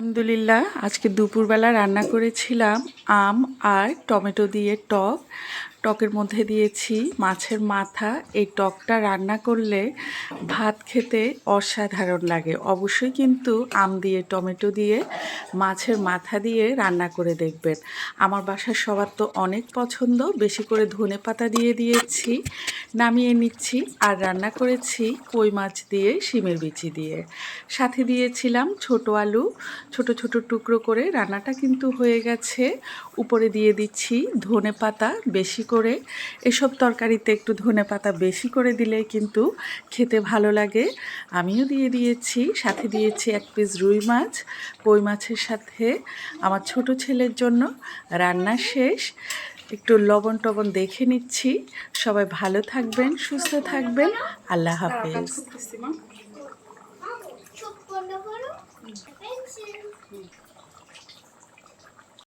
আলহামদুলিল্লাহ, আজকে দুপুরবেলা রান্না করেছিলাম আম আর টমেটো দিয়ে টক। টকের মধ্যে দিয়েছি মাছের মাথা। এই টকটা রান্না করলে ভাত খেতে অসাধারণ লাগে। অবশ্যই কিন্তু আম দিয়ে টমেটো দিয়ে মাছের মাথা দিয়ে রান্না করে দেখবেন। আমার বাসার সবার তো অনেক পছন্দ। বেশি করে ধনেপাতা দিয়ে দিয়েছি, নামিয়ে নিচ্ছি। আর রান্না করেছি কই মাছ দিয়ে, শিমের বিচি দিয়ে। সাথে দিয়েছিলাম ছোট আলু, ছোট ছোট টুকরো করে। রান্নাটা কিন্তু হয়ে গেছে। উপরে দিয়ে দিচ্ছি ধনেপাতা বেশি করে। এসব তরকারিতে একটু ধনেপাতা বেশি করে দিলে কিন্তু খেতে ভালো লাগে। আমিও দিয়ে দিয়েছি, সাথে দিয়েছি এক পিস রুই মাছ। কই মাছের সাথে আমার ছোট ছেলের জন্য রান্না শেষ। একটু লবণ টবণ দেখে নিচ্ছি। সবাই ভালো থাকবেন, সুস্থ থাকবেন। আল্লাহ হাফেজ।